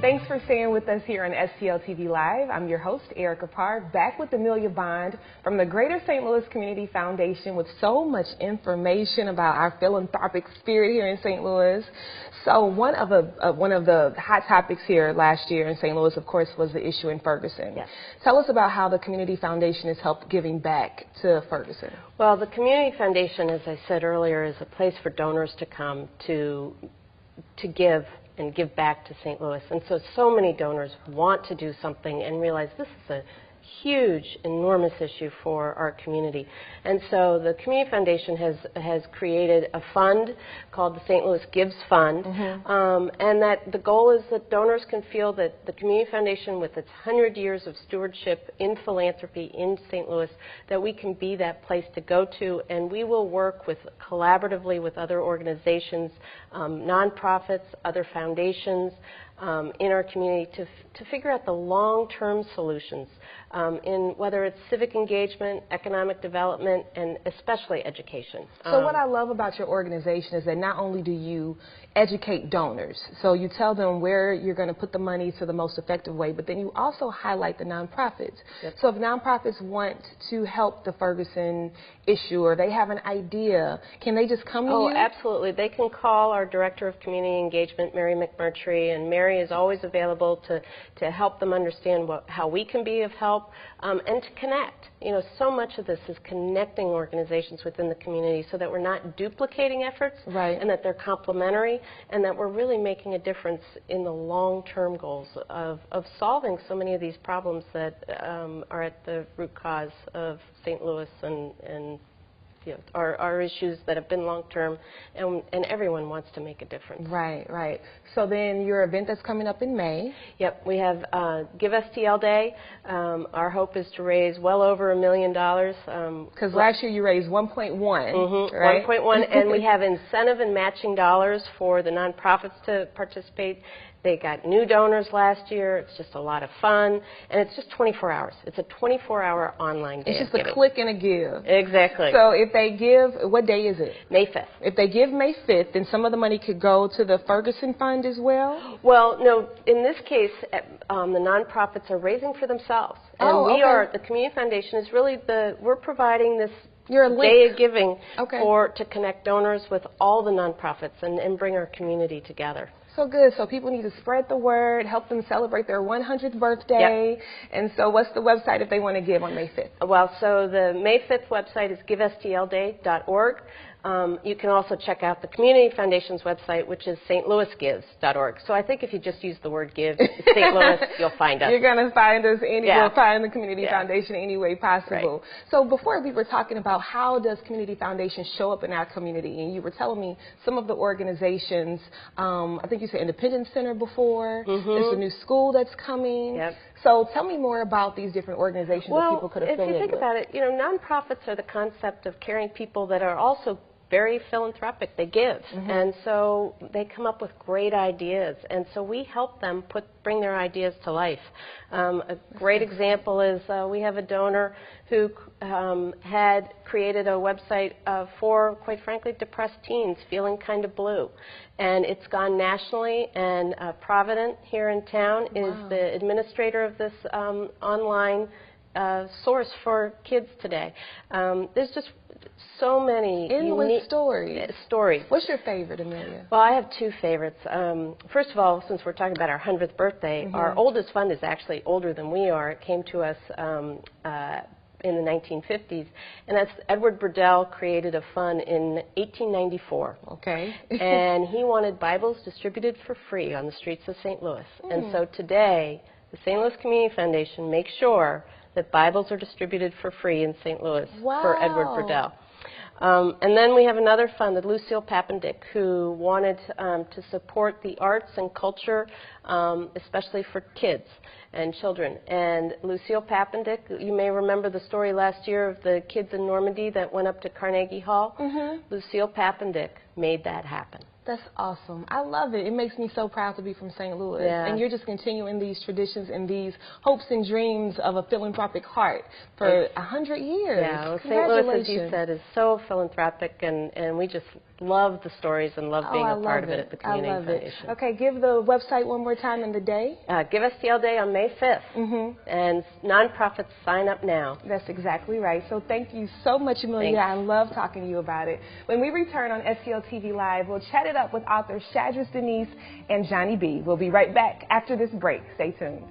Thanks for staying with us here on STL TV Live. I'm your host, Arika Parr, back with Amelia from the Greater St. Louis Community Foundation with so much information about our philanthropic spirit here in St. Louis. So one of the hot topics here last year in St. Louis, of course, was the issue in Ferguson. Yes. Tell us about how the Community Foundation has helped giving back to Ferguson. Well, the Community Foundation, as I said earlier, is a place for donors to come to give and give back to St. Louis. And so many donors want to do something and realize this is a huge, enormous issue for our community. And so the Community Foundation has created a fund called the St. Louis Gives Fund, and that the goal is that donors can feel that the Community Foundation, with its 100 years of stewardship in philanthropy in St. Louis, that we can be that place to go to, and we will work collaboratively with other organizations, nonprofits, other foundations, in our community to figure out the long-term solutions in whether it's civic engagement, economic development, and especially education. So what I love about your organization is that not only do you educate donors, so you tell them where you're going to put the money to the most effective way, but then you also highlight the nonprofits. Yep. So if nonprofits want to help the Ferguson issue or they have an idea, can they just come to you? Oh, absolutely. They can call our Director of Community Engagement, Mary McMurtry, and Mary is always available to help them understand how we can be of help and to connect. You know, so much of this is connecting organizations within the community so that we're not duplicating efforts, right, and that they're complementary, and that we're really making a difference in the long-term goals of solving so many of these problems that are at the root cause of St. Louis and you know, our issues that have been long-term, and everyone wants to make a difference. Right, right. So then your event that's coming up in May. Yep, we have Give STL Day. Our hope is to raise well over $1 million. Because last year you raised 1.1, right? 1.1, and we have incentive and matching dollars for the nonprofits to participate. They got new donors last year. It's just a lot of fun, and it's just 24 hours. It's a 24-hour online day. It's just a click and a give. Exactly. So if they give, what day is it? May 5th. If they give May 5th, then some of the money could go to the Ferguson Fund as well? Well, no. In this case, the nonprofits are raising for themselves, and we are. The Community Foundation is really we're providing this day of giving to connect donors with all the nonprofits and bring our community together. So good. So people need to spread the word, help them celebrate their 100th birthday. Yep. And so what's the website if they want to give on May 5th? Well, so the May 5th website is givestlday.org. You can also check out the Community Foundation's website, which is stlouisgives.org. So I think if you just use the word give, St. Louis, you'll find us. You're going to find us anywhere, find the Community Foundation any way possible. Right. So before we were talking about how does Community Foundation show up in our community, and you were telling me some of the organizations, I think you said Independence Center before, there's a new school that's coming. Yep. So tell me more about these different organizations that people could affiliate with. Well, if you think about it, you know, nonprofits are the concept of caring people that are also very philanthropic. They give, and so they come up with great ideas, and so we help them bring their ideas to life. A great example is we have a donor who had created a website for, quite frankly, depressed teens feeling kind of blue, and it's gone nationally, and Provident here in town is the administrator of this online source for kids today. There's just so many endless stories. What's your favorite, Amelia? Well, I have two favorites. First of all, since we're talking about our 100th birthday, our oldest fund is actually older than we are. It came to us in the 1950s, and that's Edward Burdell created a fund in 1894. Okay. And he wanted Bibles distributed for free on the streets of St. Louis. And so today, the St. Louis Community Foundation makes sure that Bibles are distributed for free in St. Louis for Edward Burdell. And then we have another fund, the Lucille Papendick, who wanted to support the arts and culture, especially for kids and children. And Lucille Papendick, you may remember the story last year of the kids in Normandy that went up to Carnegie Hall. Lucille Papendick made that happen. That's awesome. I love it. It makes me so proud to be from St. Louis. Yeah. And you're just continuing these traditions and these hopes and dreams of a philanthropic heart for 100 years. Yeah, well, St. Louis, as you said, is so philanthropic, and we just love the stories and love being a part of it at the Community I love Foundation. it. Okay, give the website one more time and the day. Give STL Day on May 5th, and nonprofits sign up now. That's exactly right. So thank you so much, Amelia. Thanks. I love talking to you about it. When we return on STL TV Live, we'll chat it up with authors Shadris Denise and Johnny B. We'll be right back after this break. Stay tuned.